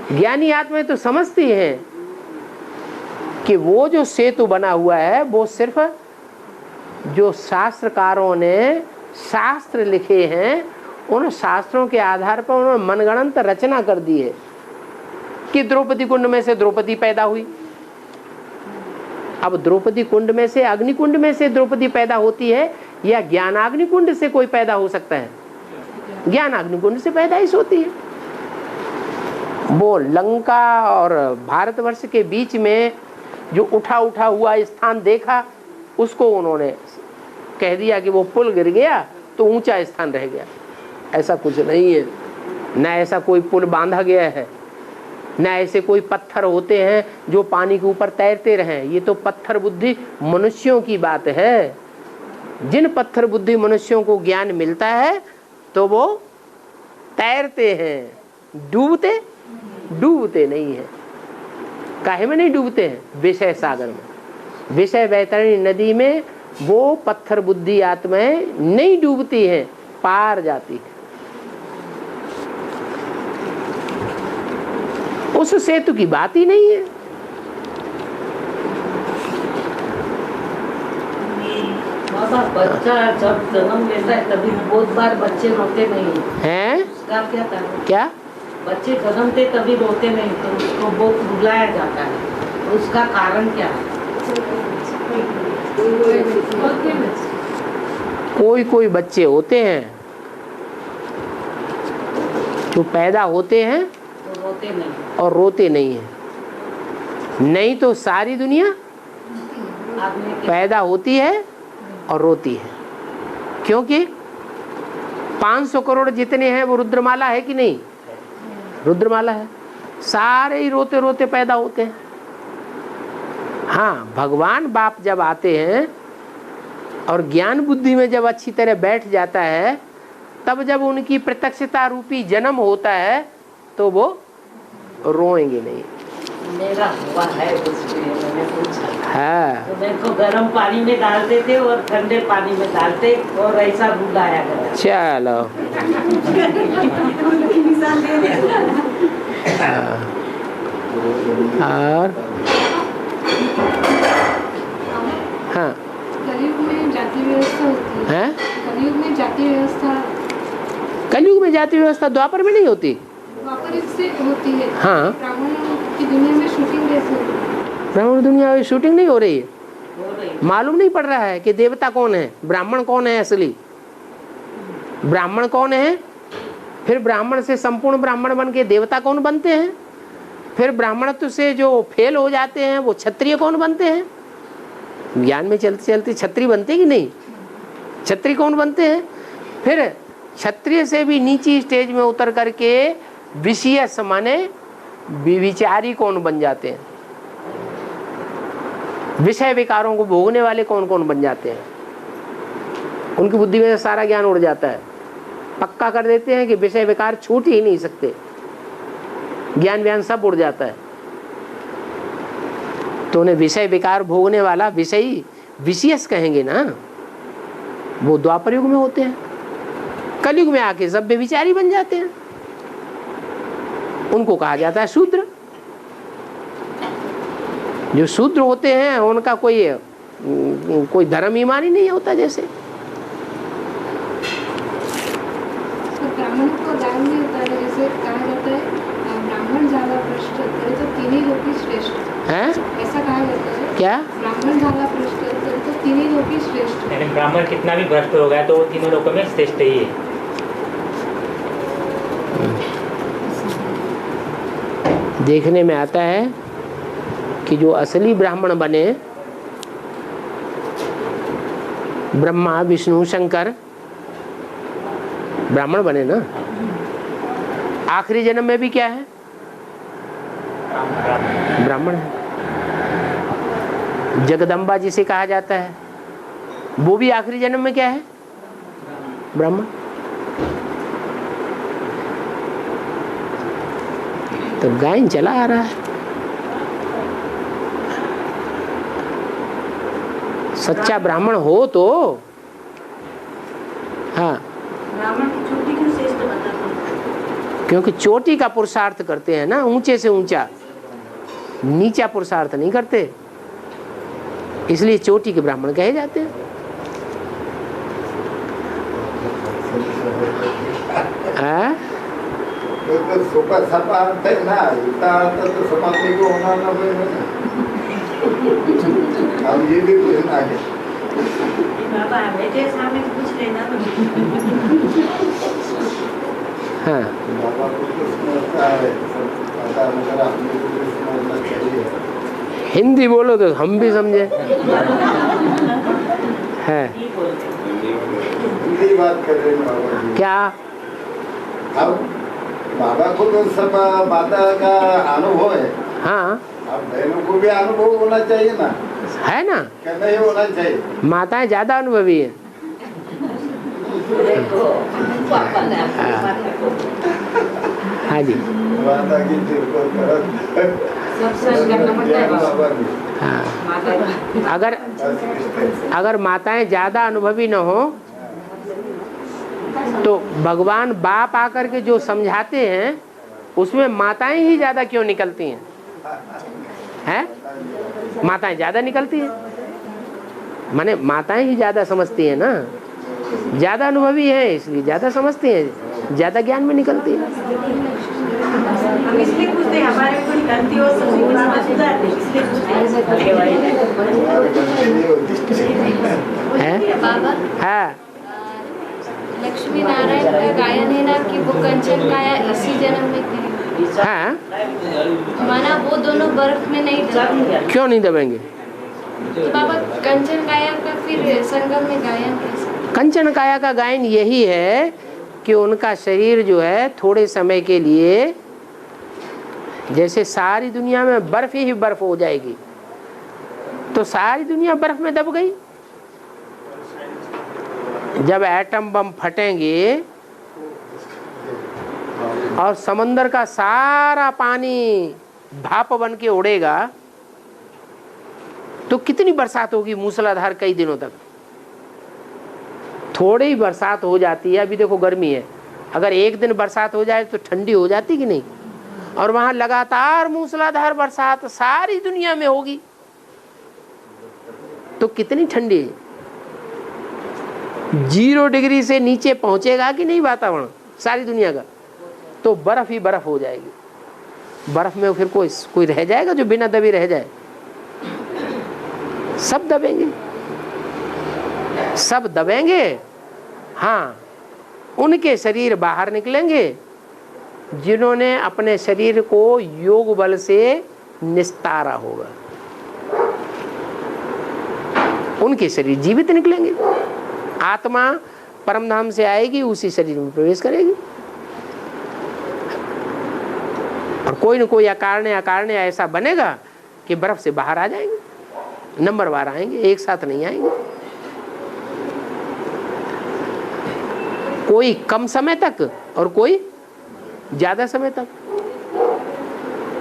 ज्ञानी आत्माएं तो समझती हैं कि वो जो सेतु बना हुआ है वो सिर्फ जो शास्त्रकारों ने शास्त्र लिखे हैं, उन शास्त्रों के आधार पर उन्होंने मनगढ़ंत रचना कर दी है कि द्रौपदी कुंड में से द्रौपदी पैदा हुई। अब द्रौपदी कुंड में से, अग्निकुंड में से द्रौपदी पैदा होती है या ज्ञानाग्निकुंड से कोई पैदा हो सकता है? ज्ञानाग्निकुंड से पैदाइश होती है। वो लंका और भारतवर्ष के बीच में जो उठा उठा हुआ स्थान देखा, उसको उन्होंने कह दिया कि वो पुल गिर गया तो ऊंचा स्थान रह गया। ऐसा कुछ नहीं है, न ऐसा कोई पुल बांधा गया है, न ऐसे कोई पत्थर होते हैं जो पानी के ऊपर तैरते रहें। ये तो पत्थर बुद्धि मनुष्यों की बात है। जिन पत्थर बुद्धि मनुष्यों को ज्ञान मिलता है तो वो तैरते हैं, डूबते नहीं है। काहे में नहीं डूबते हैं? विषय सागर में, विषय वैतरणी नदी में वो पत्थर बुद्धि आत्माएं नहीं डूबती हैं, पार जाती है। उस सेतु की बात ही नहीं है। बच्चा जब जन्म लेता है तभी बहुत बार बच्चे रोते नहीं हैं। उसका क्या कारण? क्या बच्चे जन्मते तभी रोते नहीं, तो उसको बहुत रुलाया जाता है, तो उसका कारण क्या है? कोई बच्चे होते हैं जो पैदा होते हैं तो रोते नहीं और रोते नहीं हैं। नहीं तो सारी दुनिया पैदा होती है और रोती है, क्योंकि 500 करोड़ जितने हैं वो रुद्रमाला है कि नहीं? रुद्रमाला है। सारे ही रोते रोते पैदा होते हैं। हाँ, भगवान बाप जब आते हैं और ज्ञान बुद्धि में जब अच्छी तरह बैठ जाता है, तब जब उनकी प्रत्यक्षता रूपी जन्म होता है तो वो रोएंगे नहीं। मेरा हुआ है, इसलिए मैंने पूछा। हाँ, तो मेरे को गर्म पानी में डालते थे और ठंडे पानी में डालते और ऐसा रुलाया गया। चलो और हाँ, कलयुग में जाति व्यवस्था होती है। हैं? कलयुग में जाति व्यवस्था, कलयुग में जाति व्यवस्था द्वापर में नहीं होती। द्वापर इससे होती है। हाँ। ब्राह्मणों की दुनिया में शूटिंग कैसे होती है? ब्राह्मण दुनिया में शूटिंग नहीं हो रही है। हो रही। मालूम नहीं पड़ रहा है कि देवता कौन है, ब्राह्मण कौन है, असली ब्राह्मण कौन है। फिर ब्राह्मण से संपूर्ण ब्राह्मण बन के देवता कौन बनते हैं। फिर ब्राह्मणत्व से जो फेल हो जाते हैं वो क्षत्रिय कौन बनते हैं। ज्ञान में चलते चलते क्षत्रिय बनते कि नहीं? क्षत्रिय कौन बनते हैं। फिर क्षत्रिय से भी नीची स्टेज में उतर करके विषय माने विचारी कौन बन जाते हैं। विषय विकारों को भोगने वाले कौन कौन बन जाते हैं। उनकी बुद्धि में सारा ज्ञान उड़ जाता है। पक्का कर देते हैं कि विषय विकार छूट ही नहीं सकते, ज्ञान व्यान सब उड़ जाता है। तो उन्हें विषय विकार भोगने वाला विषयी विशेष कहेंगे ना, वो द्वापर युग में होते हैं। कलयुग में आके सब व्यभिचारी बन जाते हैं, उनको कहा जाता है शूद्र। जो शूद्र होते हैं उनका कोई धर्म ईमान ही नहीं होता। जैसे ब्राह्मण को दान नहीं होता है, जैसे कहा जाता है ब्राह्मण ज्यादा भ्रष्ट तो तीनों लोग ही श्रेष्ठ हैं। ऐसा कहा जाता है। क्या ब्राह्मण ज्यादा भ्रष्ट तो तीनों लोग ही श्रेष्ठ। यानी ब्राह्मण कितना भी भ्रष्ट हो गया तो वो तीनों लोगों में श्रेष्ठ ही है। देखने में आता है कि जो असली ब्राह्मण बने, ब्रह्मा विष्णु शंकर ब्राह्मण बने ना, आखिरी जन्म में भी क्या है, ब्राह्मण है। जगदम्बा जिसे कहा जाता है वो भी आखिरी जन्म में क्या है, ब्राह्मण। तो गायन चला आ रहा है। सच्चा ब्राह्मण हो तो हाँ, ब्राह्मण की छुट्टी क्यों श्रेष्ठ बताते हैं? क्योंकि चोटी का पुरुषार्थ करते हैं ना, ऊंचे से ऊंचा, नीचा पुरुषार्थ नहीं करते, इसलिए चोटी के ब्राह्मण कहे जाते हैं। सोपा सपा अर्थ है ना, इतना अर्थ तो समाप्ति को होना ना पड़ेगा। अब ये भी पूछना है बाबा, बेटे सामने पूछ लेना। हाँ, बाबा को तो समझता है, पता मगर आपने को भी समझना चाहिए। हिंदी बोलो तो हम भी समझे। है हिंदी बात कर रहे हैं बाबा जी। क्या? अब बाबा को तो सब माता का अनुभव है, हाँ, अब बहनों को भी अनुभव होना चाहिए ना, है ना, क्या नहीं होना चाहिए? माताएं ज्यादा अनुभवी है। हाँ जी, माता की तिरको तरफ सब सच करना पड़ता है बाबा। बाबा जी। हाँ, अगर माताएं ज्यादा अनुभवी न हो तो भगवान बाप आकर के जो समझाते हैं उसमें माताएं ही ज्यादा क्यों निकलती हैं? माताएं ज्यादा निकलती हैं, माने माताएं ही ज्यादा समझती हैं ना, ज्यादा अनुभवी है इसलिए ज्यादा समझती हैं, ज्यादा ज्ञान में निकलती है। हम इसलिए पूछते हैं, हमारे कोई गलती हो तो सुधार दे, इसलिए है? बाबा, हाँ, लक्ष्मी नारायण का गायन है ना कि वो कंचन काया इसी जन्म में करें, हाँ, माना वो दोनों बर्फ में नहीं दबेंगे, क्यों नहीं दबेंगे? तो बाबा कंचन काया का फिर संगम में गायन कैसे? कंचन काया का गायन यही है कि उनका शरीर जो है थोड़े समय के लिए, जैसे सारी दुनिया में बर्फ ही बर्फ हो जाएगी तो सारी दुनिया बर्फ में दब गई। जब एटम बम फटेंगे और समंदर का सारा पानी भाप बन के उड़ेगा तो कितनी बरसात होगी मूसलाधार कई दिनों तक। थोड़ी ही बरसात हो जाती है, अभी देखो गर्मी है, अगर एक दिन बरसात हो जाए तो ठंडी हो जाती कि नहीं, और वहां लगातार मूसलाधार बरसात सारी दुनिया में होगी तो कितनी ठंडी है। 0 डिग्री से नीचे पहुंचेगा कि नहीं वातावरण सारी दुनिया का, तो बर्फ ही बर्फ हो जाएगी। बर्फ में फिर कोई रह जाएगा जो बिना दबे रह जाए? सब दबेंगे, सब दबेंगे। हाँ, उनके शरीर बाहर निकलेंगे जिन्होंने अपने शरीर को योग बल से निस्तारा होगा, उनके शरीर जीवित निकलेंगे। आत्मा परमधाम से आएगी, उसी शरीर में प्रवेश करेगी, और कोई न कोई अकारण ऐसा बनेगा कि बर्फ से बाहर आ जाएंगे, नंबरवार आएंगे, एक साथ नहीं आएंगे। कोई कम समय तक और कोई ज्यादा समय तक।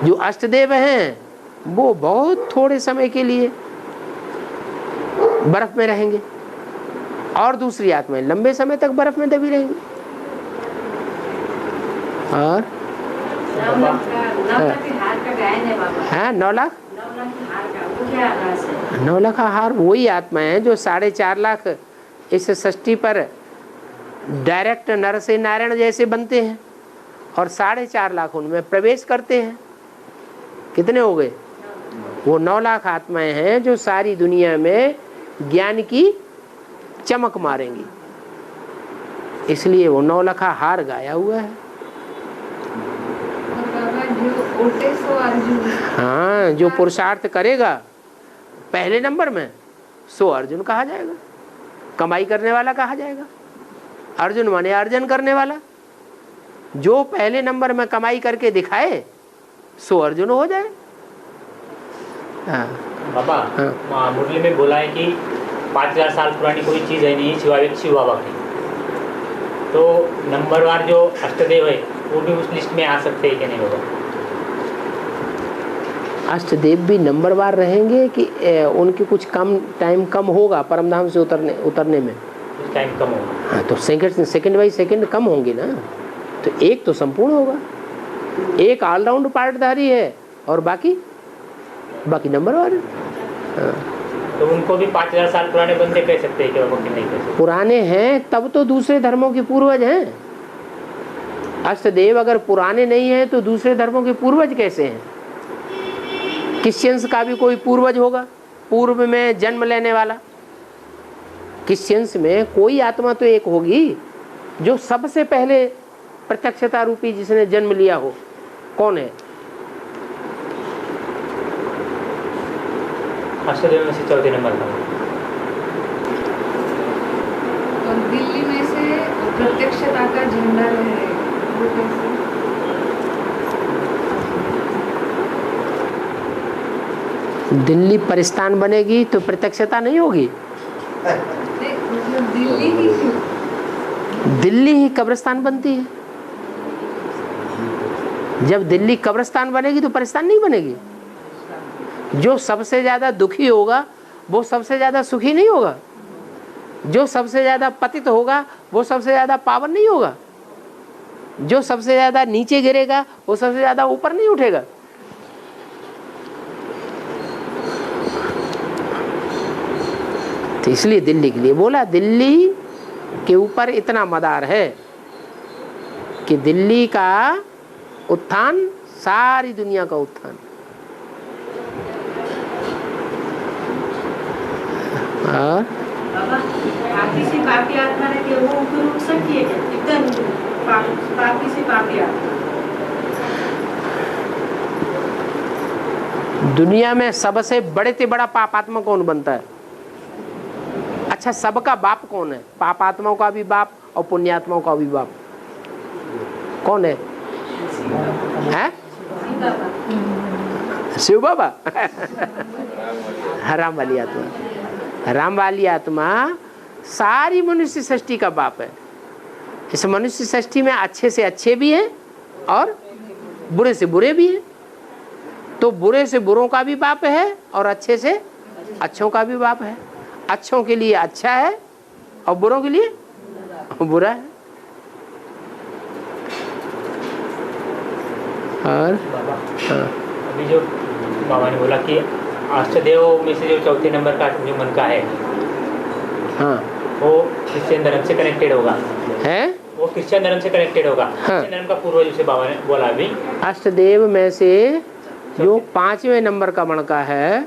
जो अष्टदेव हैं वो बहुत थोड़े समय के लिए बर्फ में रहेंगे और दूसरी आत्माएं लंबे समय तक बर्फ में दबी रहेंगी। और 9 लाख का गायन है बाबा। हाँ, 9 लाख 9 लाख हार का वो क्या राज है? 9 लाख हार वही आत्मा है जो 4.5 लाख इस सृष्टि पर डायरेक्ट नर से नारायण जैसे बनते हैं और 4.5 लाख उनमें प्रवेश करते हैं। कितने हो गए? वो 9 लाख आत्माएं हैं जो सारी दुनिया में ज्ञान की चमक मारेंगी, इसलिए वो 9 लाख हार गाया हुआ है। हाँ, जो पुरुषार्थ करेगा पहले नंबर में सो अर्जुन कहा जाएगा, कमाई करने वाला कहा जाएगा। अर्जुन माने अर्जन करने वाला, जो पहले नंबर में कमाई करके दिखाए सो अर्जुन हो जाए। हाँ बाबा, हाँ। मुरली में बोला है कि 5000 साल पुरानी कोई चीज़ है नहीं सिवाय शिव बाबा की, तो नंबरवार जो अष्टदेव है वो भी उस लिस्ट में आ सकते हैं कि नहीं बाबा? अष्टदेव भी नंबरवार रहेंगे कि उनके कुछ टाइम कम होगा परमधाम से उतरने में? कुछ टाइम कम होगा। हाँ, तो सेकंड बाई सेकंड कम होंगे ना। तो एक तो संपूर्ण होगा, एक ऑलराउंड पार्टधारी है और बाकी नंबरवार है। हाँ। तो उनको भी 5000 साल पुराने बंदे कह सकते हैं कि बाबा कि नहीं कह सकते? पुराने हैं तब तो दूसरे धर्मों के पूर्वज हैं। अष्टदेव अगर पुराने नहीं हैं तो दूसरे धर्मों के पूर्वज कैसे हैं? क्रिश्चियंस का भी कोई पूर्वज होगा, पूर्व में जन्म लेने वाला। क्रिश्चियंस में कोई आत्मा तो एक होगी जो सबसे पहले प्रत्यक्षता रूपी जिसने जन्म लिया हो। कौन है? अष्टदेव में से चौथे नंबर का। और दिल्ली में से प्रत्यक्षता का झंडा है, वो कैसे? दिल्ली परिस्थान बनेगी तो प्रत्यक्षता नहीं होगी। नहीं, मतलब दिल्ली ही क्यों? दिल्ली ही कब्रिस्तान बनती है। जब दिल्ली कब्रिस्तान बनेगी तो परिस्थान नहीं बनेगी। जो सबसे ज्यादा दुखी होगा वो सबसे ज्यादा सुखी नहीं होगा, जो सबसे ज्यादा पतित होगा वो सबसे ज्यादा पावन नहीं होगा, जो सबसे ज्यादा नीचे गिरेगा वो सबसे ज्यादा ऊपर नहीं उठेगा। तो इसलिए दिल्ली के लिए बोला, दिल्ली के ऊपर इतना मदार है कि दिल्ली का उत्थान सारी दुनिया का उत्थान। और बाबा पापी से पापी आत्मा है कि वो ऊपर उठ सकती है क्या? एकदम पापी से पापी आत्मा। दुनिया में सबसे बड़े से बड़ा पापात्मा कौन बनता है? अच्छा, सबका बाप कौन है? पापात्माओं का भी बाप और पुण्यात्माओं का भी बाप कौन है? हैं? शिव बाबा। राम वाली आत्मा, राम वाली आत्मा सारी मनुष्य सृष्टि का बाप है। इस मनुष्य सृष्टि में अच्छे से अच्छे भी हैं और बुरे से बुरे भी हैं। तो बुरे से बुरों का भी बाप है और अच्छे से अच्छों का भी बाप है। अच्छों के लिए अच्छा है और बुरों के लिए बुरा है। और बाबा हाँ, अभी जो बाबा ने बोला कि अष्टदेव में से जो चौथे नंबर का जो मन का है हाँ, वो क्रिश्चियन धर्म से कनेक्टेड होगा, है। वो क्रिश्चियन धर्म से कनेक्टेड होगा। क्रिश्चियन धर्म का पूर्वज उसे बाबा ने बोला अभी। अष्टदेव में से जो 5वें नंबर का मणका है,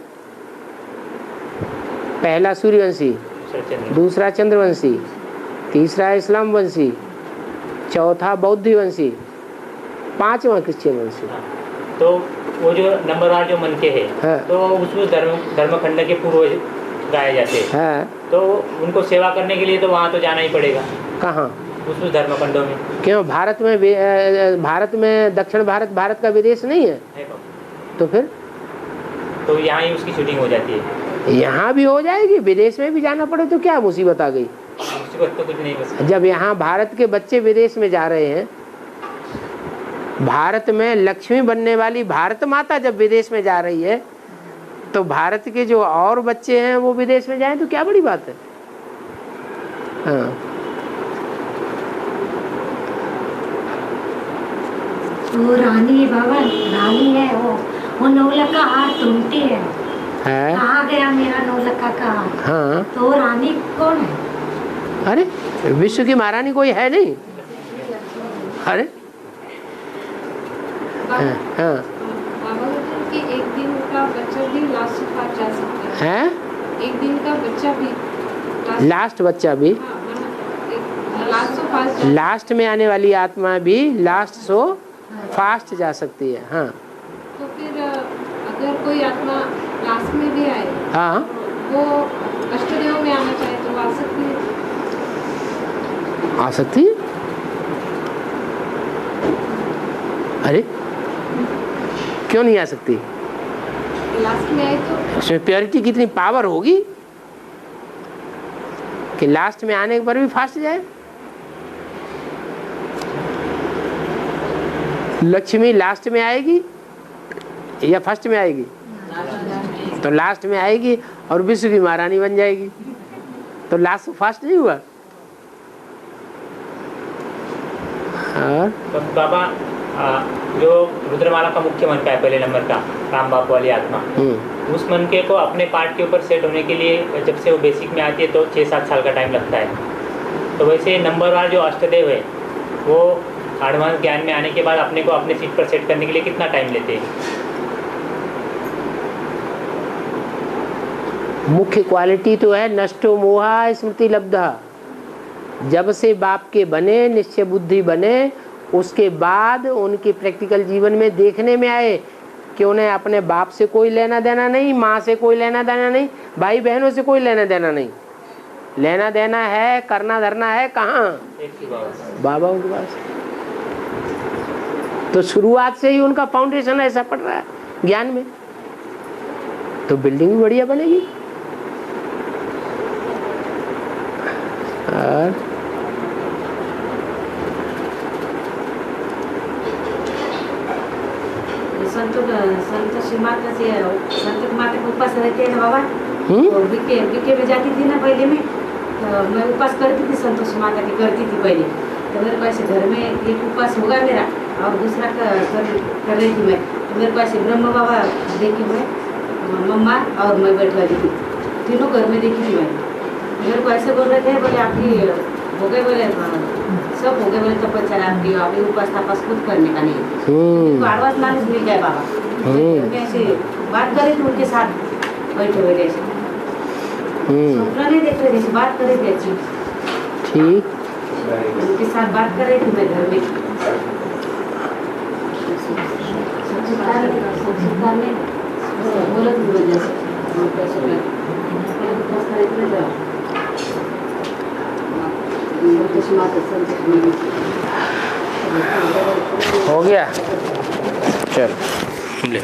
पहला सूर्यवंशी, दूसरा चंद्रवंशी, तीसरा इस्लाम वंशी, चौथा बौद्ध वंशी, 5वां क्रिश्चियन वंशी। तो वो जो नंबरवार जो मन के है हाँ। तो उसमें धर्मखंड के पूर्वज गाए जाते हैं। है। तो उनको सेवा करने के लिए तो वहाँ तो जाना ही पड़ेगा। कहाँ? उस धर्मखंडों में। क्यों? भारत में दक्षिण भारत का विदेश नहीं है, तो फिर तो यहाँ ही उसकी शूटिंग हो जाती है। यहाँ भी हो जाएगी, विदेश में भी जाना पड़े तो क्या मुसीबत आ गई? मुसीबत तो कुछ नहीं बस। जब यहाँ भारत के बच्चे विदेश में जा रहे हैं, भारत में लक्ष्मी बनने वाली भारत माता जब विदेश में जा रही है, तो भारत के जो और बच्चे हैं वो विदेश में जाएं तो क्या बड़ी बात है? हाँ। वो रानी बाबा, रानी है वो नौलखा हार तुमती है। कहाँ गया मेरा नौलखा का हार? हाँ। तो वो रानी कौन है? अरे विश्व की महारानी कोई है नहीं। अरे हाँ, हाँ। बाबा कहते हैं कि एक दिन का बच्चा भी लास्ट से पास जा सकता है। एक दिन का बच्चा भी लास्ट बच्चा भी लास्ट से पास लास्ट में आने वाली आत्मा भी लास्ट सो फास्ट जा सकती है। हाँ। तो फिर अगर कोई आत्मा लास्ट में भी आए, हाँ, वो अष्टदेव में आना चाहे तो आ सकती है? आ सकती है। अरे क्यों नहीं आ सकती? लास्ट में आए तो उसमें प्योरिटी कितनी पावर होगी कि लास्ट में आने पर भी फास्ट जाए। लक्ष्मी लास्ट में आएगी या फर्स्ट में आएगी? तो लास्ट में आएगी और विश्व की महारानी बन जाएगी, तो लास्ट फास्ट नहीं हुआ। और तो बाबा जो रुद्रमाला का मुख्य मंत्र है पहले नंबर का, राम बाप वाली आत्मा, उस मन के को अपने पार्ट के ऊपर सेट होने के लिए जब से वो बेसिक में आती है तो 6-7 साल का टाइम लगता है। तो वैसे नंबरवार जो अष्टदेव है वो एडवांस ज्ञान में आने के बाद अपने को अपने सीट पर सेट करने के लिए कितना टाइम लेते हैं? मुख्य क्वालिटी तो है नष्टो मोहा स्मृति लब्धा। जब से बाप के बने, निश्चय बुद्धि बने, उसके बाद उनके प्रैक्टिकल जीवन में देखने में आए कि उन्हें अपने बाप से कोई लेना देना नहीं, माँ से कोई लेना देना नहीं, भाई बहनों से कोई लेना देना नहीं। लेना देना है, करना धरना है कहाँ? बाबा उनके पास। तो शुरुआत से ही उनका फाउंडेशन ऐसा पड़ रहा है ज्ञान में, तो बिल्डिंग भी बढ़िया बनेगी। और संत माता से संत माता के उपास रहते हैं ना बाबा, तो बीके में जाती थी ना पहले में, तो मैं उपास करती थी, संतोष माता की करती थी पहले। तो मेरे पास घर में एक उपास होगा मेरा और दूसरा कर रही थी मैं। तो मेरे पास ब्रह्म बाबा देखी मैं, मम्मा और मैं बैठवा दी थी, तीनों घर में देखी थी मैंने। मेरे को ऐसे बोल रहे थे, बोले आपकी हो गए, बोले सब हो गए, बोले तब बच्चा आपकी अभी उपास तापास खुद करने का नहीं, तो एडवांस नॉलेज मिल जाए बाबा। मैं ऐसे बात कर रही थी उनके साथ बैठे हुए, जैसे सपना नहीं देख रहे, जैसे बात कर रही थी अच्छी, ठीक उनके साथ बात कर रही थी मैं घर में। बोला थी वजह से हो गया। चल ले।